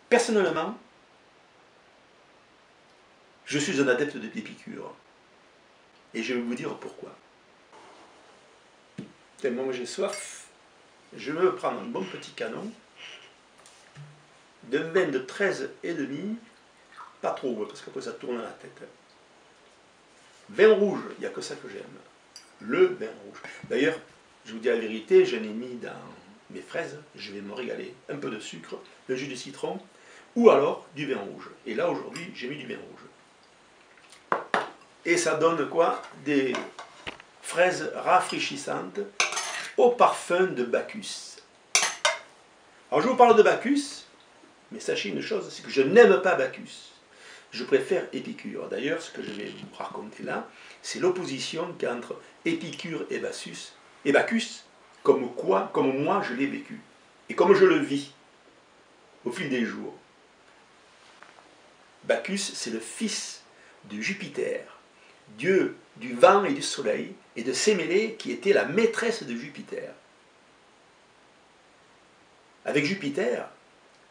Personnellement, je suis un adepte de l'Épicure. Et je vais vous dire pourquoi. Tellement j'ai soif, je vais me prendre un bon petit canon d'un vin de 13,5, pas trop, parce qu'après ça tourne à la tête. Vin rouge, il n'y a que ça que j'aime. Le vin rouge. D'ailleurs, je vous dis la vérité, j'en ai mis dans mes fraises, je vais me régaler. Un peu de sucre, le jus de citron, ou alors du vin rouge. Et là, aujourd'hui, j'ai mis du vin rouge. Et ça donne quoi? Des fraises rafraîchissantes au parfum de Bacchus. Alors, je vous parle de Bacchus, mais sachez une chose, c'est que je n'aime pas Bacchus. Je préfère Épicure. D'ailleurs, ce que je vais vous raconter là, c'est l'opposition qu'entre Épicure et Bacchus, comme moi je l'ai vécu, et comme je le vis au fil des jours. Bacchus, c'est le fils de Jupiter, dieu du vent et du soleil, et de Sémélé, qui était la maîtresse de Jupiter. Avec Jupiter,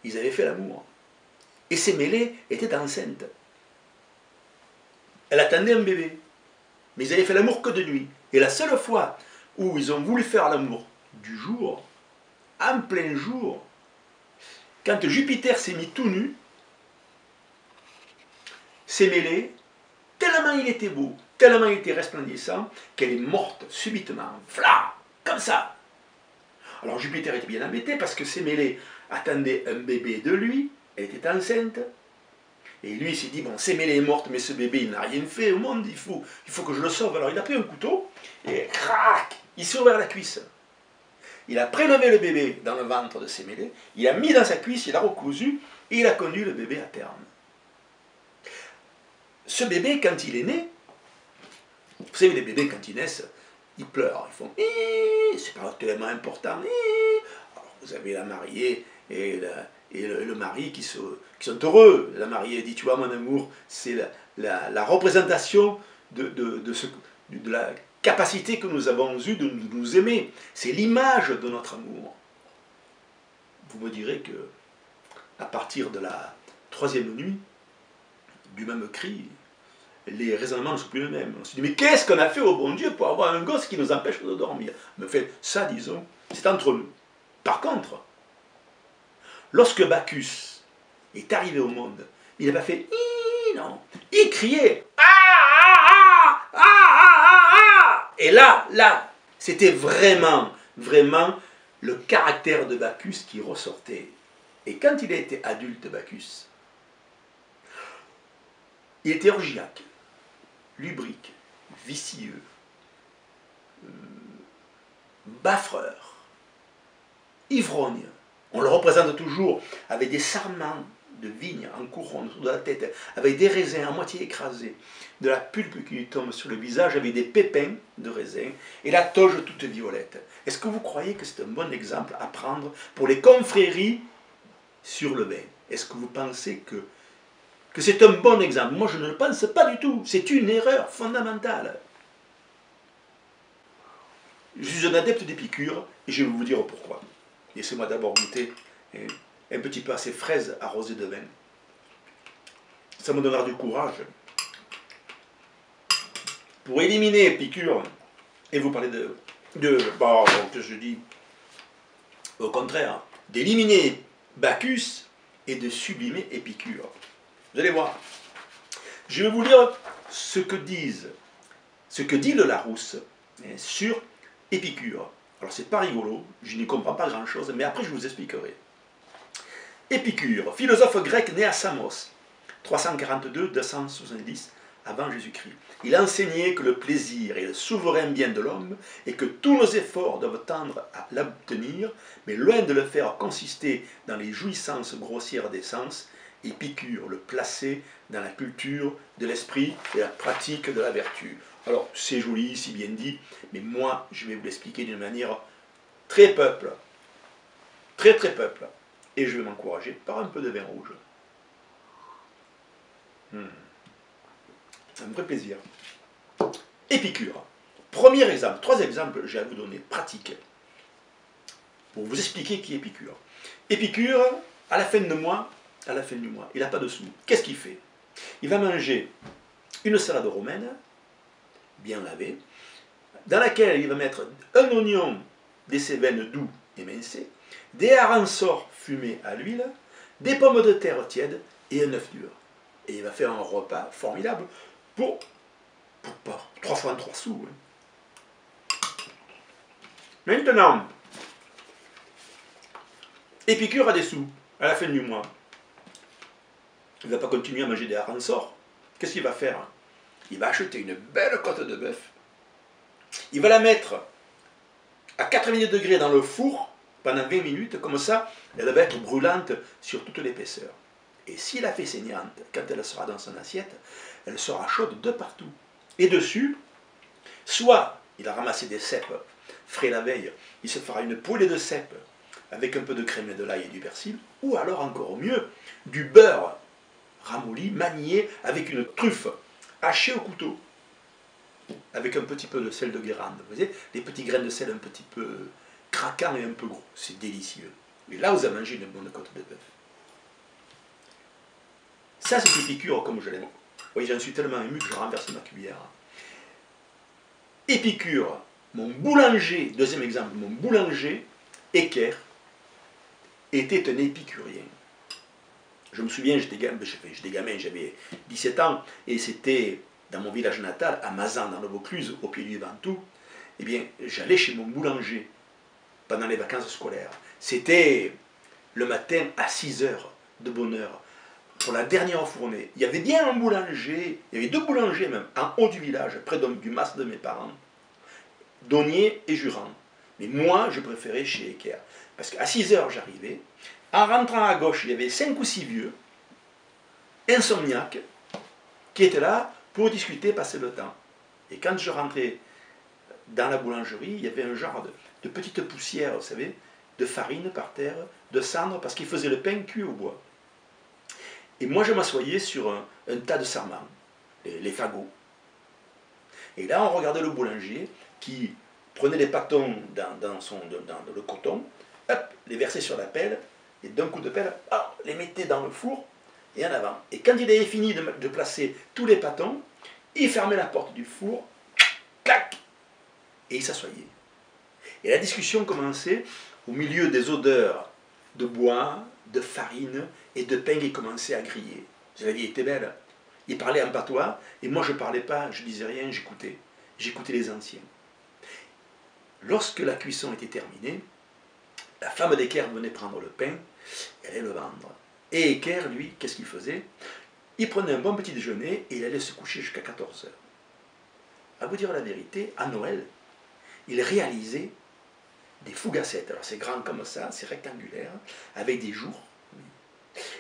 ils avaient fait l'amour. Et Sémélé était enceinte. Elle attendait un bébé. Mais ils avaient fait l'amour que de nuit. Et la seule fois où ils ont voulu faire l'amour du jour, en plein jour, quand Jupiter s'est mis tout nu, Sémélé, tellement il était beau, tellement il était resplendissant, qu'elle est morte subitement, v'là, comme ça. Alors Jupiter était bien embêté parce que Sémélé attendait un bébé de lui, elle était enceinte, et lui il s'est dit, bon, Sémélé est morte, mais ce bébé il n'a rien fait au monde, il faut que je le sauve. Alors il a pris un couteau, et crac, il s'est ouvert la cuisse. Il a prélevé le bébé dans le ventre de Sémélé, il a mis dans sa cuisse, il a recousu, et il a conduit le bébé à terme. Ce bébé, quand il est né, vous savez, les bébés, quand ils naissent, ils pleurent, ils font « c'est pas tellement important ». Alors vous avez la mariée et le mari qui sont heureux. La mariée dit « tu vois mon amour, c'est la représentation de la capacité que nous avons eue de nous aimer. C'est l'image de notre amour ». Vous me direz que à partir de la 3e nuit, du même cri, les raisonnements ne sont plus les mêmes. On se dit, mais qu'est-ce qu'on a fait au bon Dieu pour avoir un gosse qui nous empêche de dormir? Mais fait, ça, disons, c'est entre nous. Par contre, lorsque Bacchus est arrivé au monde, il n'a pas fait non, il criait et là, c'était vraiment le caractère de Bacchus qui ressortait. Et quand il a été adulte, Bacchus, il était orgiaque, lubrique, vicieux, baffreur, ivrogne. On le représente toujours avec des sarments de vigne en couronne autour de la tête, avec des raisins à moitié écrasés, de la pulpe qui lui tombe sur le visage avec des pépins de raisin et la toge toute violette. Est-ce que vous croyez que c'est un bon exemple à prendre pour les confréries sur le vin? Est-ce que vous pensez que c'est un bon exemple? Moi, je ne le pense pas du tout. C'est une erreur fondamentale. Je suis un adepte d'Épicure et je vais vous dire pourquoi. Laissez-moi d'abord goûter un petit peu à ces fraises arrosées de vin. Ça me donnera du courage pour éliminer Épicure et vous parler que je dis au contraire, d'éliminer Bacchus et de sublimer Épicure. Vous allez voir. Je vais vous lire ce que dit le Larousse sur Épicure. Alors c'est pas rigolo, je n'y comprends pas grand chose, mais après je vous expliquerai. Épicure, philosophe grec né à Samos, 342-270 avant Jésus-Christ. Il enseignait que le plaisir est le souverain bien de l'homme et que tous nos efforts doivent tendre à l'obtenir, mais loin de le faire consister dans les jouissances grossières des sens, Épicure le plaçait dans la culture de l'esprit et la pratique de la vertu. Alors, c'est joli, si bien dit, mais moi, je vais vous l'expliquer d'une manière très peuple, très peuple, et je vais m'encourager par un peu de vin rouge. Ça me ferait plaisir. Épicure. Premier exemple, 3 exemples, j'ai à vous donner, pratiques, pour vous expliquer qui est Épicure. Épicure, à la fin de mois, à la fin du mois, il n'a pas de sous. Qu'est-ce qu'il fait? Il va manger une salade romaine, bien lavée, dans laquelle il va mettre un oignon, des cévennes doux émincés, des harensorts fumés à l'huile, des pommes de terre tièdes et un œuf dur. Et il va faire un repas formidable pour pas 3 fois 3 sous. Maintenant, Épicure a des sous à la fin du mois. Il ne va pas continuer à manger des harensorts. Qu'est-ce qu'il va faire? Il va acheter une belle côte de bœuf. Il va la mettre à 90 degrés dans le four pendant 20 minutes. Comme ça, elle va être brûlante sur toute l'épaisseur. Et s'il la fait saignante, quand elle sera dans son assiette, elle sera chaude de partout. Et dessus, soit il a ramassé des cèpes frais la veille, il se fera une poêlée de cèpes avec un peu de crème et de l'ail et du persil, ou alors encore mieux, du beurre ramolli, manié avec une truffe hachée au couteau, avec un petit peu de sel de Guérande. Vous voyez, les petits grains de sel un petit peu craquants et un peu gros. C'est délicieux. Et là, vous avez mangé une bonne côte de bœuf. Ça, c'est Épicure comme je l'aime. Oui, j'en suis tellement ému que je renverse ma cuillère. Épicure, mon boulanger, deuxième exemple, mon boulanger, Équerre, était un épicurien. Je me souviens, j'étais gamin, j'avais 17 ans, et c'était dans mon village natal, à Mazan, dans le Vaucluse, au pied du Ventoux. Eh bien, j'allais chez mon boulanger pendant les vacances scolaires. C'était le matin à 6 heures de bonne heure, pour la dernière fournée. Il y avait bien un boulanger, il y avait 2 boulangers même, en haut du village, près du mas de mes parents, Donnier et Jurand. Mais moi, je préférais chez Équerre. Parce qu'à 6 heures, j'arrivais. En rentrant à gauche, il y avait 5 ou 6 vieux, insomniaques, qui étaient là pour discuter, passer le temps. Et quand je rentrais dans la boulangerie, il y avait un genre de petite poussière, vous savez, de farine par terre, de cendre, parce qu'ils faisaient le pain cuit au bois. Et moi, je m'assoyais sur un tas de sarments, les fagots. Et là, on regardait le boulanger qui prenait les pâtons dans le coton, hop, les versait sur la pelle, et d'un coup de pelle, hop, les mettait dans le four, et en avant. Et quand il avait fini de placer tous les pâtons, il fermait la porte du four, clac, et il s'assoyait. Et la discussion commençait au milieu des odeurs de bois, de farine et de pain qui commençaient à griller. La vie était belle. Il parlait en patois, et moi je ne parlais pas, je disais rien, j'écoutais. J'écoutais les anciens. Lorsque la cuisson était terminée, la femme d'Équerre venait prendre le pain, elle allait le vendre. Et Équerre, lui, qu'est-ce qu'il faisait? Il prenait un bon petit déjeuner et il allait se coucher jusqu'à 14 heures. À vous dire la vérité, à Noël, il réalisait des fougassettes. Alors c'est grand comme ça, c'est rectangulaire, avec des jours.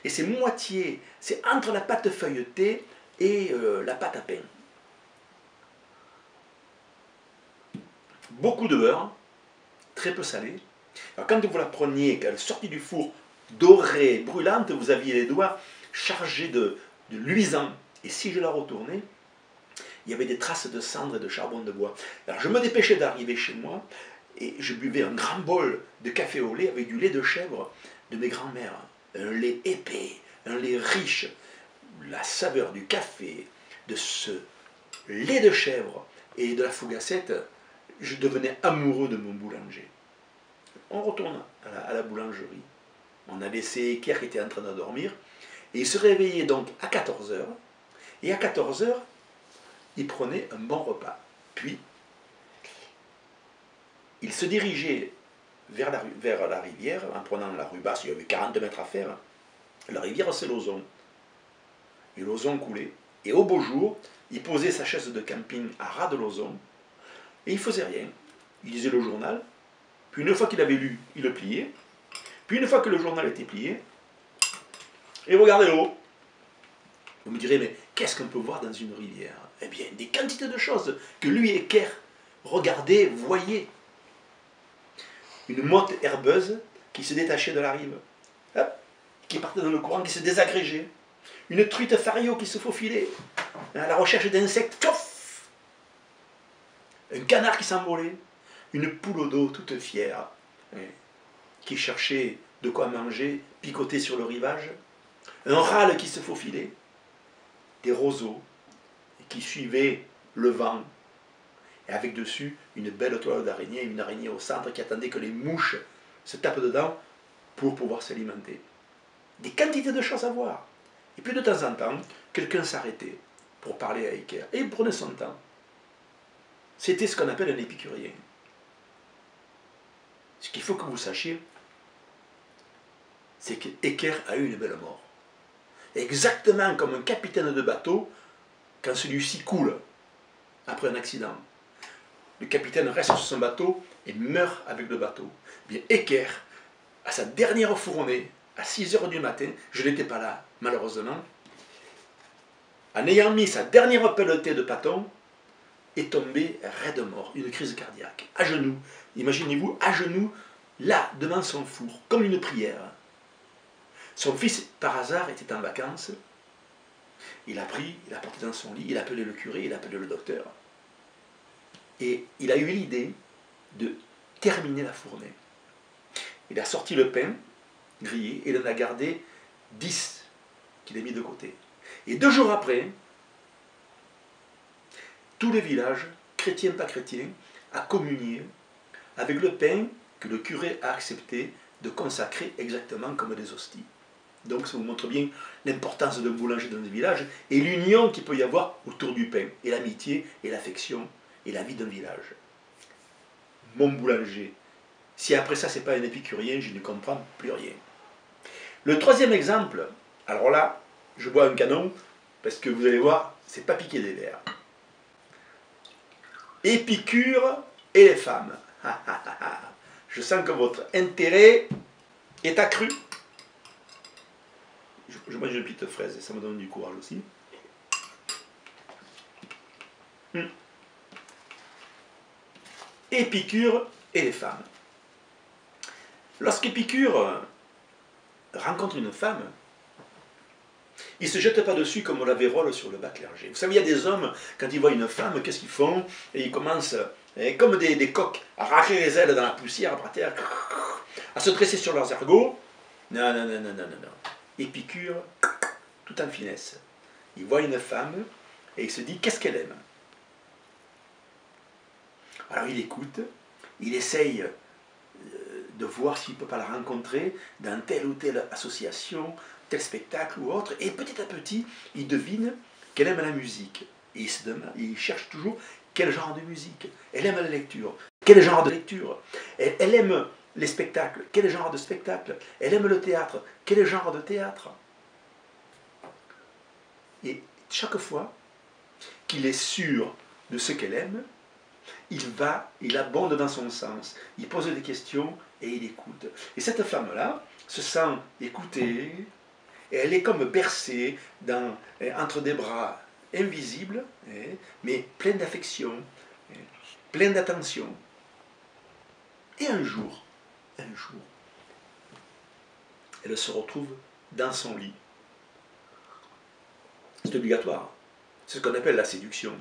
Et c'est moitié, c'est entre la pâte feuilletée et la pâte à pain. Beaucoup de beurre, très peu salé. Alors quand vous la preniez, qu'elle sortit du four dorée, brûlante, vous aviez les doigts chargés de luisant. Et si je la retournais, il y avait des traces de cendre et de charbon de bois. Alors je me dépêchais d'arriver chez moi et je buvais un grand bol de café au lait avec du lait de chèvre de mes grands-mères. Un lait épais, un lait riche. La saveur du café, de ce lait de chèvre et de la fougassette, je devenais amoureux de mon boulanger. On retourne à la boulangerie. On a laissé Équerre qui était en train de dormir. Et il se réveillait donc à 14 heures. Et à 14 heures, il prenait un bon repas. Puis, il se dirigeait vers la rivière, en prenant la rue basse, il y avait 40 mètres à faire. La rivière, c'est l'Ozon. Et l'Ozon coulait. Et au beau jour, il posait sa chaise de camping à ras de l'Ozon. Et il ne faisait rien. Il lisait le journal. Puis une fois qu'il avait lu, il le pliait. Puis une fois que le journal était plié, il regardait l'eau. Vous me direz, mais qu'est-ce qu'on peut voir dans une rivière? Eh bien, des quantités de choses que lui et Équerre regardaient, voyaient. Une motte herbeuse qui se détachait de la rive, hop, qui partait dans le courant, qui se désagrégeait. Une truite fario qui se faufilait à la recherche d'insectes. Tchouf! Un canard qui s'envolait. Une poule d'eau toute fière, qui cherchait de quoi manger, picotait sur le rivage. un râle qui se faufilait, des roseaux qui suivaient le vent, et avec dessus une belle toile d'araignée, une araignée au centre qui attendait que les mouches se tapent dedans pour pouvoir s'alimenter. Des quantités de choses à voir. Et puis de temps en temps, quelqu'un s'arrêtait pour parler à Équerre, et il prenait son temps. C'était ce qu'on appelle un épicurien. Ce qu'il faut que vous sachiez, c'est qu'Équerre a eu une belle mort. Exactement comme un capitaine de bateau, quand celui-ci coule après un accident. Le capitaine reste sur son bateau et meurt avec le bateau. Bien, Équerre, à sa dernière fournée, à 6 h du matin, je n'étais pas là, malheureusement, en ayant mis sa dernière pelletée de pâton, est tombé raide mort, une crise cardiaque, à genoux. Imaginez-vous, à genoux, là, devant son four, comme une prière. Son fils, par hasard, était en vacances. Il a pris, il a porté dans son lit, il a appelé le curé, il a appelé le docteur. Et il a eu l'idée de terminer la fournée. Il a sorti le pain grillé et il en a gardé 10 qu'il a mis de côté. Et 2 jours après, tout le village, chrétien pas chrétien, a communié avec le pain que le curé a accepté de consacrer exactement comme des hosties. Donc ça vous montre bien l'importance d'un boulanger dans un village et l'union qu'il peut y avoir autour du pain, et l'amitié, et l'affection, et la vie d'un village. Mon boulanger, si après ça c'est pas un épicurien, je ne comprends plus rien. Le troisième exemple, alors là, je bois un canon, parce que vous allez voir, c'est pas piqué des verres. Épicure et les femmes. Je sens que votre intérêt est accru. Je mange une petite fraise, ça me donne du courage aussi. Épicure et les femmes. Lorsqu'Épicure rencontre une femme, il ne se jette pas dessus comme la vérole sur le bas clergé. Vous savez, il y a des hommes, quand ils voient une femme, qu'est-ce qu'ils font? Et ils commencent, comme des coqs, à arracher les ailes dans la poussière, à terre, à se dresser sur leurs ergots. Non, non, non, non, non, non, non. Épicure, tout en finesse. Il voit une femme et il se dit, qu'est-ce qu'elle aime? Alors il écoute, il essaye de voir s'il ne peut pas la rencontrer dans telle ou telle association, tel spectacle ou autre, et petit à petit, il devine qu'elle aime la musique. Et il cherche toujours quel genre de musique. Elle aime la lecture. Quel genre de lecture? Elle aime les spectacles. Quel genre de spectacle? Elle aime le théâtre. Quel genre de théâtre? Et chaque fois qu'il est sûr de ce qu'elle aime, il abonde dans son sens. Il pose des questions et il écoute. Et cette femme-là se sent écoutée, et elle est comme bercée entre des bras invisibles, mais pleins d'affection, pleins d'attention. Et un jour, elle se retrouve dans son lit. C'est obligatoire. C'est ce qu'on appelle la séduction.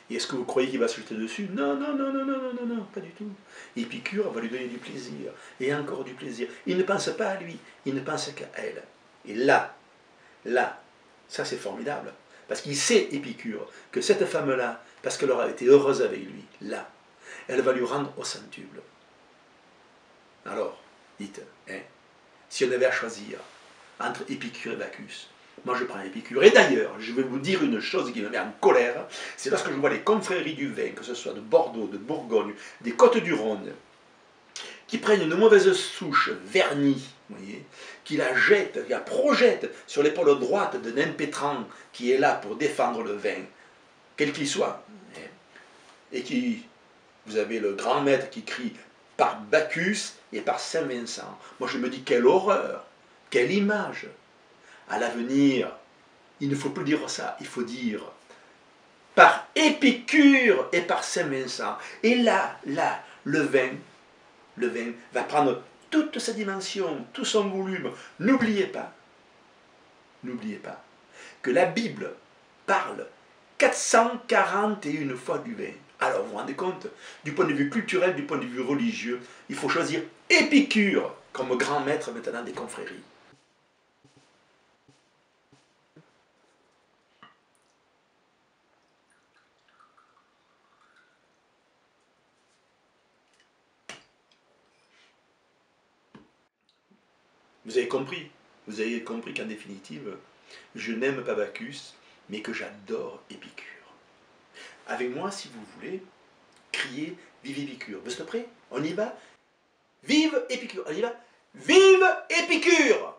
Et est-ce que vous croyez qu'il va se jeter dessus? Non, non, non, non, non, non, non, non, pas du tout. Épicure va lui donner du plaisir, et encore du plaisir. Il ne pense pas à lui, il ne pense qu'à elle. Et là, ça c'est formidable. Parce qu'il sait, Épicure, que cette femme-là, parce qu'elle aura été heureuse avec lui, là, elle va lui rendre au centuple. Alors, dites, si on avait à choisir entre Épicure et Bacchus, moi je prends Épicure. Et d'ailleurs, je vais vous dire une chose qui me met en colère, c'est lorsque je vois les confréries du vin, que ce soit de Bordeaux, de Bourgogne, des Côtes-du-Rhône, qui prennent une mauvaise souche vernie, vous voyez, qui la jettent, qui la projettent sur l'épaule droite d'un impétrant qui est là pour défendre le vin, quel qu'il soit, et qui, vous avez le grand maître qui crie par Bacchus et par Saint-Vincent. Moi je me dis, quelle horreur, quelle image. À l'avenir, il ne faut plus dire ça, il faut dire par Épicure et par Saint-Vincent. Et là, le vin va prendre toute sa dimension, tout son volume. N'oubliez pas que la Bible parle 441 fois du vin. Alors vous vous rendez compte, du point de vue culturel, du point de vue religieux, il faut choisir Épicure comme grand maître maintenant des confréries. Vous avez compris. Vous avez compris qu'en définitive, je n'aime pas Bacchus, mais que j'adore Épicure. Avec moi, si vous voulez, criez vive Épicure. Vous êtes prêts? On y va? Vive Épicure. On y va? Vive Épicure!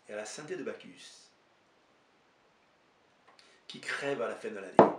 Et à la santé de Bacchus, qui crève à la fin de l'année.